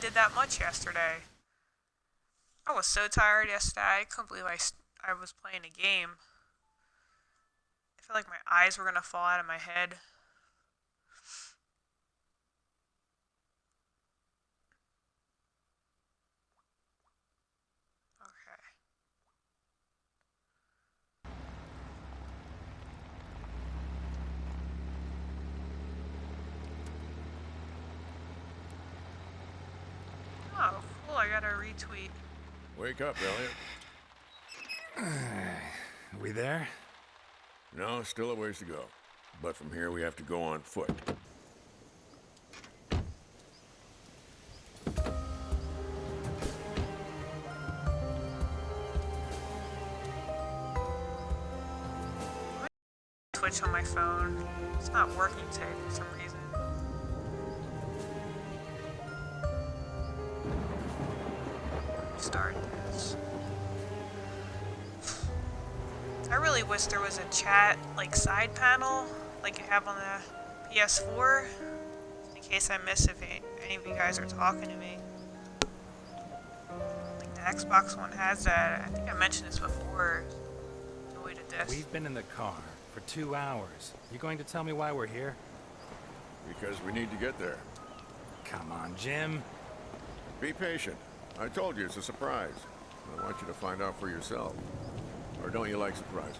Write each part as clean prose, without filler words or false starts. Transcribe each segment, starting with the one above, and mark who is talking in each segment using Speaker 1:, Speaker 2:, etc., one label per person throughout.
Speaker 1: did that much yesterday. I was so tired yesterday. I couldn't believe I was playing a game. I feel like my eyes were gonna fall out of my head. Okay. Oh, cool. I got a retweet.
Speaker 2: Wake up, Elliot.
Speaker 3: Are we there?
Speaker 2: No, still a ways to go. But from here, we have to go on foot.
Speaker 1: Twitch on my phone. It's not working today for some reason. Start this. I really wish there was a chat, like, side panel, like you have on the PS4, in case I miss if any of you guys are talking to me. I think the Xbox One has that. I think I mentioned this before. Annoyed at this.
Speaker 3: We've been in the car for 2 hours. You going to tell me why we're here?
Speaker 2: Because we need to get there.
Speaker 3: Come on, Jim.
Speaker 2: Be patient. I told you it's a surprise. I want you to find out for yourself. Or don't you like surprises?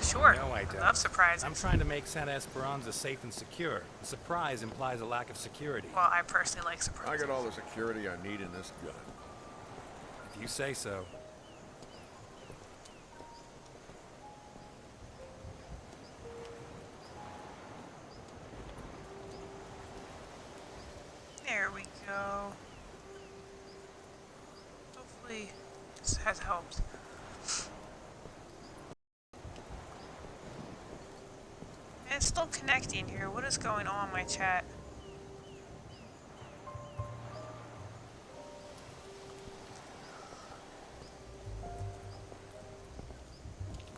Speaker 1: Sure.
Speaker 3: No, I don't.
Speaker 1: Love surprises.
Speaker 3: I'm trying to make Santa Esperanza safe and secure. A surprise implies a lack of security.
Speaker 1: Well, I personally like surprises.
Speaker 2: I got all the security I need in this gun.
Speaker 3: If you say so.
Speaker 1: There we go. Hopefully this has helped. And it's still connecting here. What is going on in my chat?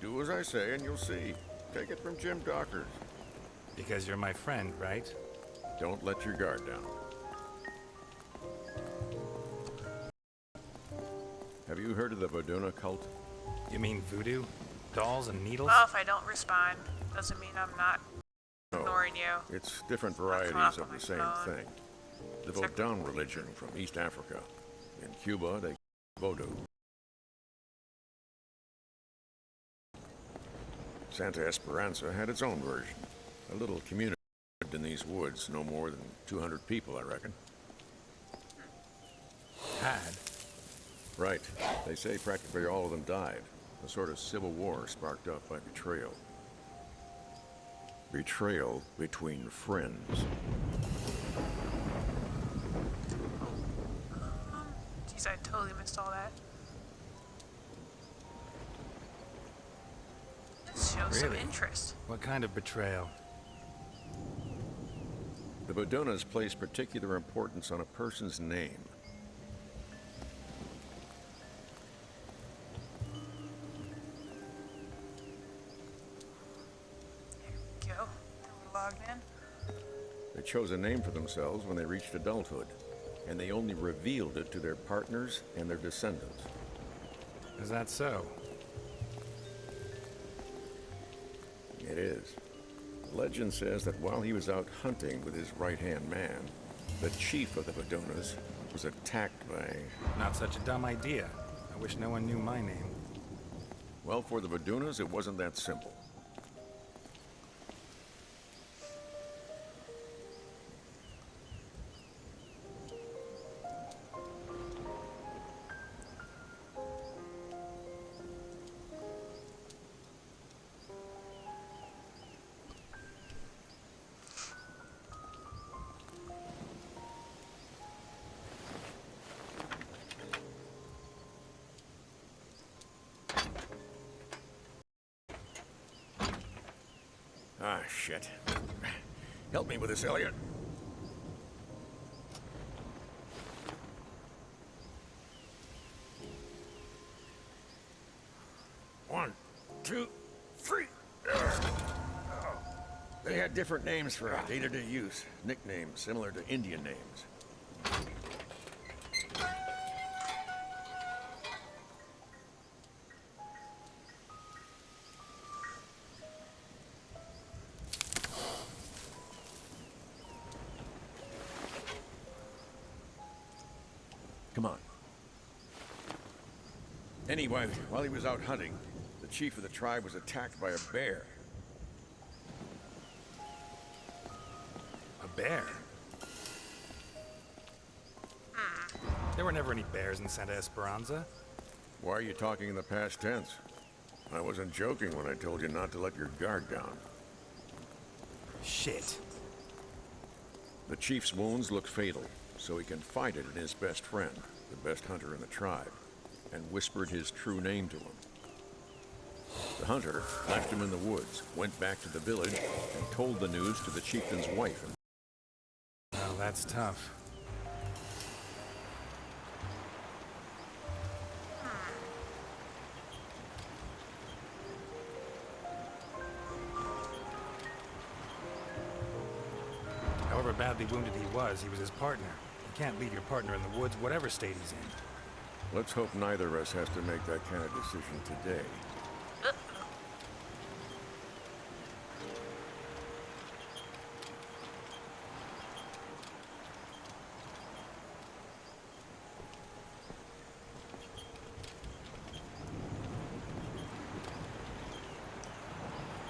Speaker 2: Do as I say and you'll see. Take it from Jim Dockers.
Speaker 3: Because you're my friend, right?
Speaker 2: Don't let your guard down. Have you heard of the Voduna cult?
Speaker 3: You mean voodoo? Dolls and needles?
Speaker 1: Well, if I don't respond, doesn't mean I'm not
Speaker 2: No,
Speaker 1: ignoring you.
Speaker 2: it's different
Speaker 1: Not coming
Speaker 2: varieties
Speaker 1: up
Speaker 2: of
Speaker 1: on
Speaker 2: the
Speaker 1: my
Speaker 2: same
Speaker 1: phone.
Speaker 2: thing. The Vodun religion from East Africa. In Cuba, they Vodou. Santa Esperanza had its own version. A little community lived in these woods, no more than 200 people, I reckon.
Speaker 3: Had.
Speaker 2: Right. They say practically all of them died. A sort of civil war sparked up by betrayal. Betrayal between friends.
Speaker 1: Jeez, I totally missed all that. This shows some
Speaker 3: Really?
Speaker 1: interest.
Speaker 3: What kind of betrayal?
Speaker 2: The Vodunas place particular importance on a person's name.
Speaker 1: There we go. We're logged in.
Speaker 2: They chose a name for themselves when they reached adulthood, and they only revealed it to their partners and their descendants.
Speaker 3: Is that so?
Speaker 2: It is. Legend says that while he was out hunting with his right-hand man, the chief of the Vodunas was attacked by...
Speaker 3: Not such a dumb idea. I wish no one knew my name.
Speaker 2: Well, for the Vodunas, it wasn't that simple. Ah, shit. Help me with this, Elliot. One, two, three. They had different names for day-to-day use, nicknames similar to Indian names. Come on. Anyway, while he was out hunting, the chief of the tribe was attacked by a bear.
Speaker 3: A bear? There were never any bears in Santa Esperanza.
Speaker 2: Why are you talking in the past tense? I wasn't joking when I told you not to let your guard down.
Speaker 3: Shit.
Speaker 2: The chief's wounds look fatal, so he confided in his best friend, the best hunter in the tribe, and whispered his true name to him. The hunter left him in the woods, went back to the village, and told the news to the chieftain's wife.
Speaker 3: Well, that's tough. However badly wounded he was his partner. You can't leave your partner in the woods, whatever state he's in.
Speaker 2: Let's hope neither of us has to make that kind of decision today.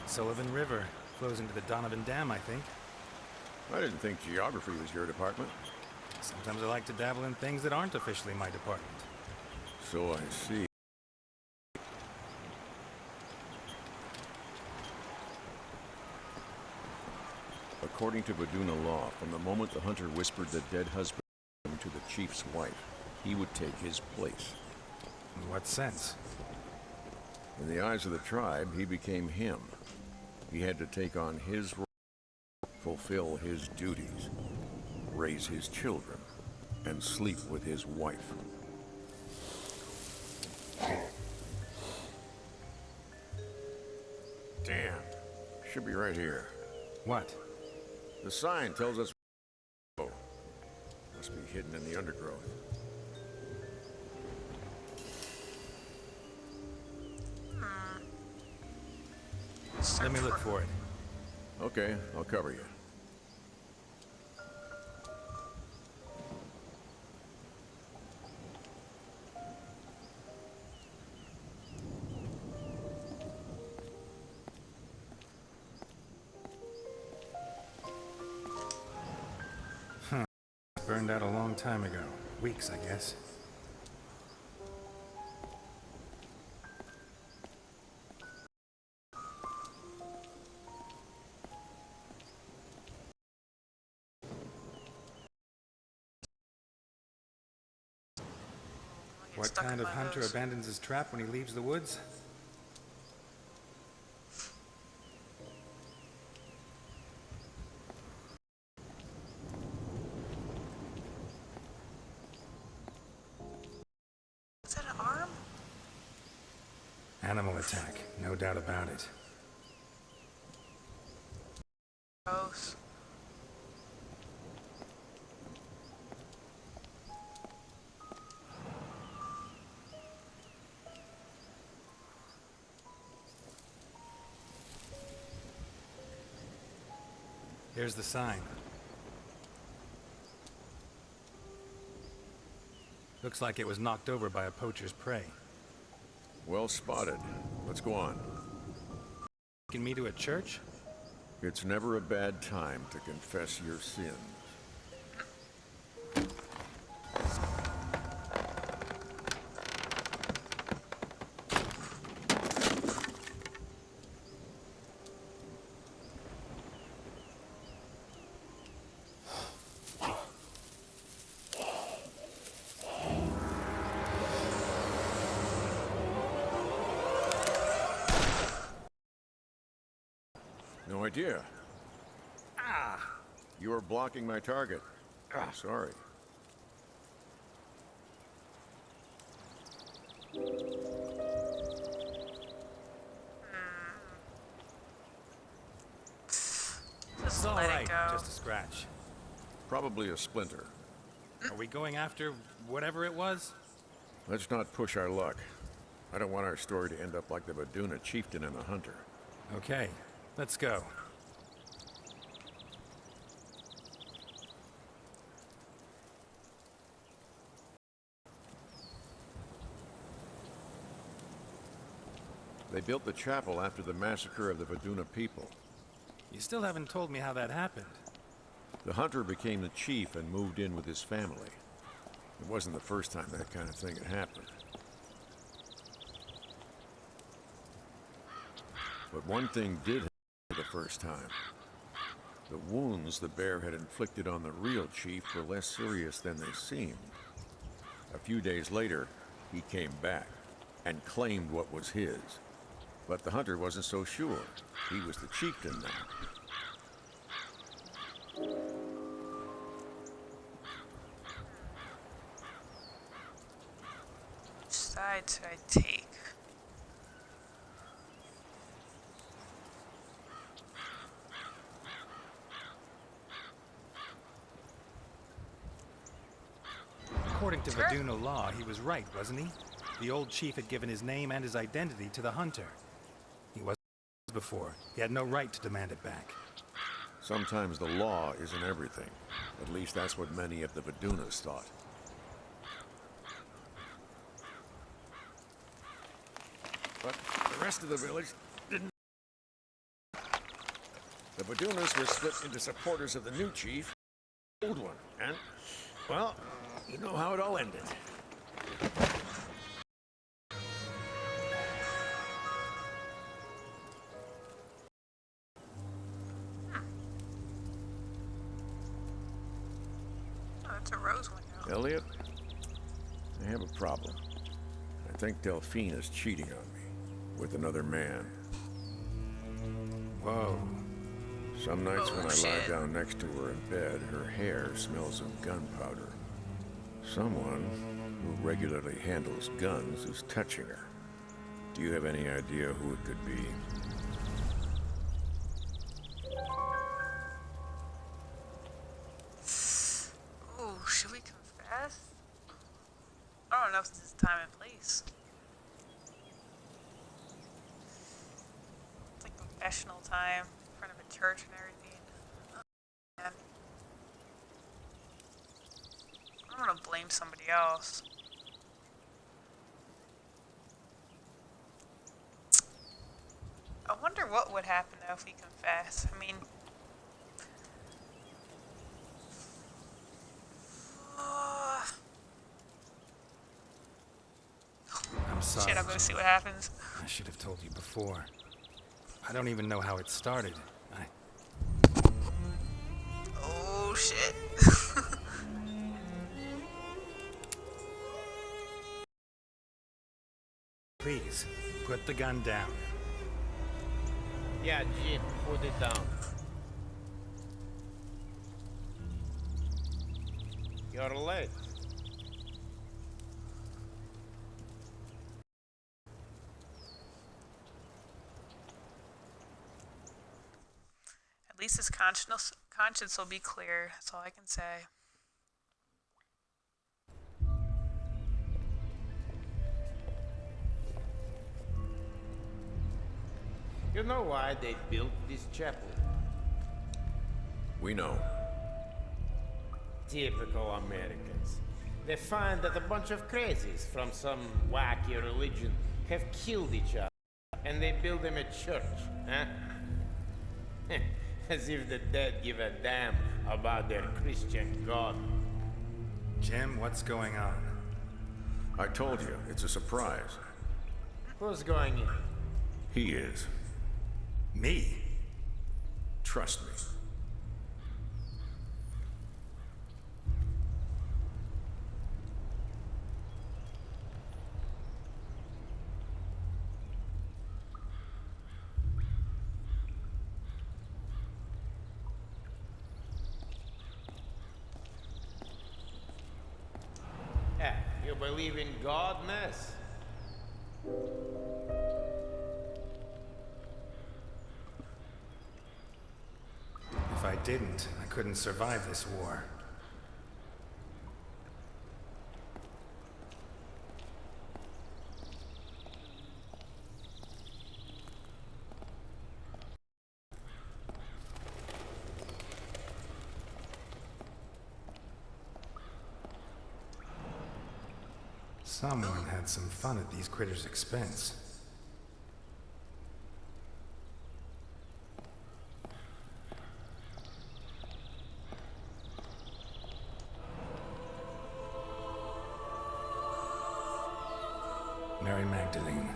Speaker 3: Sullivan River flows into the Donovan Dam, I think.
Speaker 2: I didn't think geography was your department.
Speaker 3: Sometimes I like to dabble in things that aren't officially my department.
Speaker 2: So I see. According to Vaduna law, from the moment the hunter whispered the dead husband to the chief's wife, he would take his place.
Speaker 3: In what sense?
Speaker 2: In the eyes of the tribe, he became him. He had to take on his role, fulfill his duties, raise his children, and sleep with his wife. Damn. Should be right here.
Speaker 3: What?
Speaker 2: The sign tells us. Oh, must be hidden in the undergrowth.
Speaker 3: Let me look for it.
Speaker 2: Okay, I'll cover you.
Speaker 3: Burned out a long time ago. Weeks, I guess.
Speaker 1: Get
Speaker 3: What
Speaker 1: stuck in
Speaker 3: kind of
Speaker 1: my
Speaker 3: hunter
Speaker 1: nose.
Speaker 3: abandons his trap when he leaves the woods?
Speaker 1: Is that an arm?
Speaker 3: Animal attack, no doubt about it.
Speaker 1: Both.
Speaker 3: Here's the sign. Looks like it was knocked over by a poacher's prey.
Speaker 2: Well spotted. Let's go on.
Speaker 3: Taking me to a church?
Speaker 2: It's never a bad time to confess your sins. No idea. You are blocking my target. Sorry.
Speaker 1: Just
Speaker 3: It's all
Speaker 1: let
Speaker 3: right,
Speaker 1: it go.
Speaker 3: just a scratch.
Speaker 2: Probably a splinter.
Speaker 3: Are we going after whatever it was?
Speaker 2: Let's not push our luck. I don't want our story to end up like the Vaduna chieftain and the hunter.
Speaker 3: Okay, let's go.
Speaker 2: They built the chapel after the massacre of the Vaduna people.
Speaker 3: You still haven't told me how that happened.
Speaker 2: The hunter became the chief and moved in with his family. It wasn't the first time that kind of thing had happened. But one thing did happen for the first time. The wounds the bear had inflicted on the real chief were less serious than they seemed. A few days later, he came back and claimed what was his. But the hunter wasn't so sure. He was the chieftain now.
Speaker 1: Which side should I take?
Speaker 3: According to
Speaker 1: Sure.
Speaker 3: Vaduna law, he was right, wasn't he? The old chief had given his name and his identity to the hunter. He wasn't before. He had no right to demand it back.
Speaker 2: Sometimes the law isn't everything. At least that's what many of the Vadunas thought. But the rest of the village didn't. The Vadunas were split into supporters of the new chief, the old one, and, well, you know how it all ended.
Speaker 1: Oh, that's a rose window.
Speaker 2: Elliot, I have a problem. I think Delphine is cheating on me with another man.
Speaker 3: Whoa.
Speaker 2: Some nights when I lie
Speaker 1: Bullshit.
Speaker 2: down next to her in bed, her hair smells of gunpowder. Someone who regularly handles guns is touching her. Do you have any idea who it could be?
Speaker 1: Ooh, should we confess? I don't know if this is time and place. It's like confessional time in front of a church and everything. Oh, man. I'm gonna blame somebody else. I wonder what would happen though if we confess. I mean,
Speaker 3: I'm sorry.
Speaker 1: shit, I'll go
Speaker 3: Jim.
Speaker 1: see what happens.
Speaker 3: I should have told you before. I don't even know how it started.
Speaker 1: Oh shit.
Speaker 3: Please, put the gun down.
Speaker 4: Yeah, Jim, put it down. You're late.
Speaker 1: At least his conscience will be clear. That's all I can say.
Speaker 4: You know why they built this chapel?
Speaker 2: We know.
Speaker 4: Typical Americans. They find that a bunch of crazies from some wacky religion have killed each other, and they build them a church, huh? As if the dead give a damn about their Christian God.
Speaker 3: Jim, what's going on?
Speaker 2: I told you, it's a surprise.
Speaker 4: Who's going in?
Speaker 2: He is.
Speaker 3: Me?
Speaker 2: Trust me.
Speaker 4: Yeah, you believe in God, Ness?
Speaker 3: If didn't, I couldn't survive this war. Someone had some fun at these critters' expense. Mary Magdalene,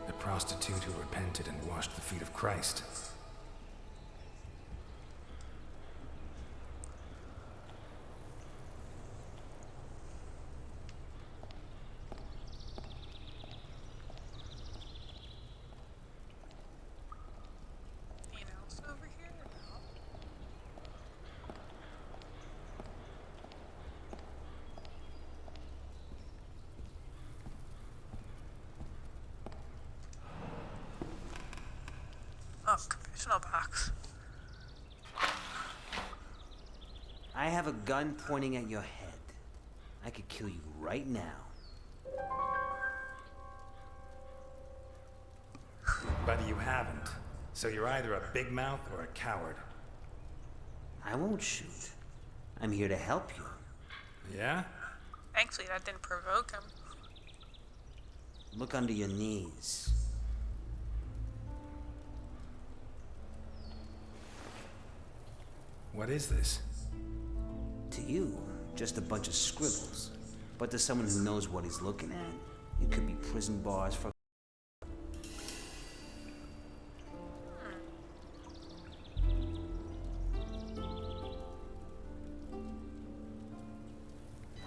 Speaker 3: the prostitute who repented and washed the feet of Christ.
Speaker 1: Anything else over here? No. Oh, confessional box.
Speaker 5: I have a gun pointing at your head. I could kill you right now.
Speaker 3: But you haven't. So you're either a big mouth or a coward.
Speaker 5: I won't shoot. I'm here to help you.
Speaker 3: Yeah?
Speaker 1: Thankfully, that didn't provoke him.
Speaker 5: Look under your knees.
Speaker 3: What is this?
Speaker 5: To you, just a bunch of scribbles. But to someone who knows what he's looking at, it could be prison bars for...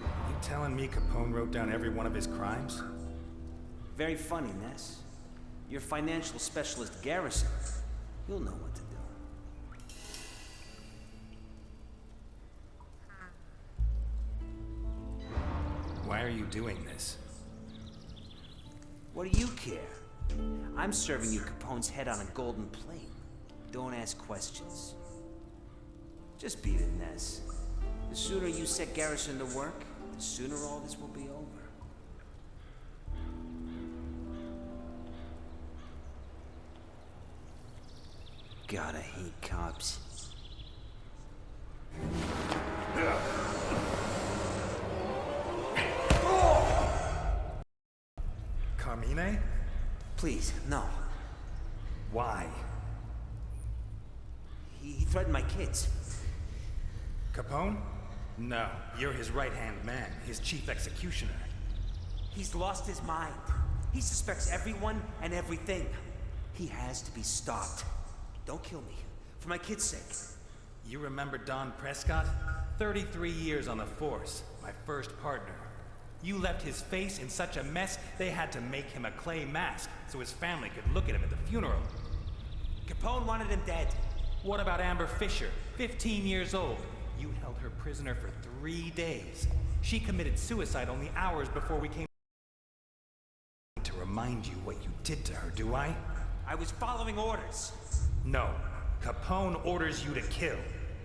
Speaker 3: You telling me Capone wrote down every one of his crimes?
Speaker 5: Very funny, Ness. Your financial specialist, Garrison. You'll know what to do.
Speaker 3: Why are you doing this?
Speaker 5: What do you care? I'm serving you Capone's head on a golden plate. Don't ask questions. Just beat it, Ness. The sooner you set Garrison to work, the sooner all this will be over. God, I hate cops.
Speaker 3: Carmine?
Speaker 5: Please, no.
Speaker 3: Why?
Speaker 5: He threatened my kids.
Speaker 3: Capone? No, you're his right-hand man, his chief executioner.
Speaker 5: He's lost his mind. He suspects everyone and everything. He has to be stopped. Don't kill me. For my kids' sake.
Speaker 3: You remember Don Prescott? 33 years on the force, my first partner. You left his face in such a mess, they had to make him a clay mask so his family could look at him at the funeral.
Speaker 5: Capone wanted him dead.
Speaker 3: What about Amber Fisher, 15 years old? You held her prisoner for 3 days. She committed suicide only hours before we came to remind you what you did to her, do I?
Speaker 5: I was following orders.
Speaker 3: No. Capone orders you to kill.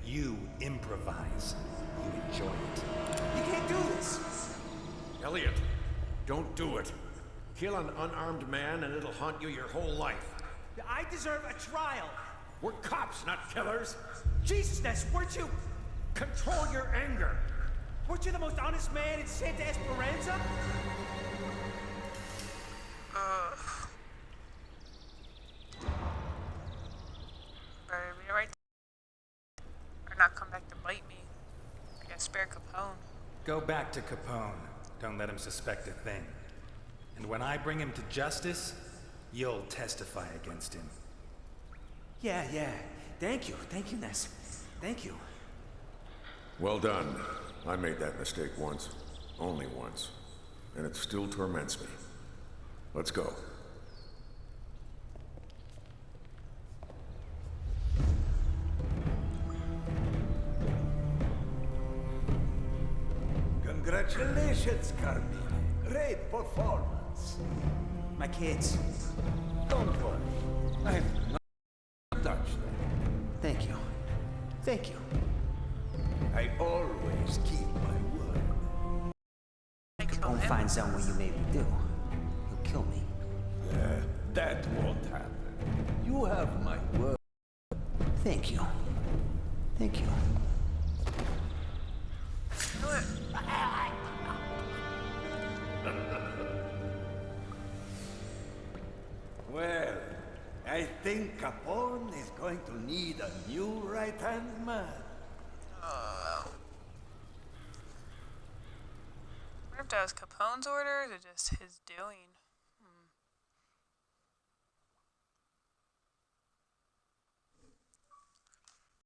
Speaker 3: You improvise. You enjoy it.
Speaker 5: You can't do this.
Speaker 2: Elliot, don't do it. Kill an unarmed man and it'll haunt you your whole life.
Speaker 5: I deserve a trial.
Speaker 2: We're cops, not killers.
Speaker 5: Jesus, Ness, weren't you...
Speaker 2: Control your anger.
Speaker 5: Weren't you the most honest man in Santa Esperanza?
Speaker 1: Better be right there. Or not come back to bite me. I gotta spare Capone.
Speaker 3: Go back to Capone. Don't let him suspect a thing. And when I bring him to justice, you'll testify against him.
Speaker 5: Yeah. Thank you, Ness. Thank you.
Speaker 2: Well done. I made that mistake once. Only once. And it still torments me. Let's go.
Speaker 6: Congratulations, Carmine. Great performance.
Speaker 5: My kids.
Speaker 6: Don't worry. I've not touched them.
Speaker 5: Thank you. Thank you. finds out what you made me do, he'll kill me.
Speaker 6: That won't happen. You have my word.
Speaker 5: Thank you. Thank you.
Speaker 1: Do it.
Speaker 6: Well, I think Capone is going to need a new right-hand man.
Speaker 1: I wonder if that was Capone's orders or just his doing.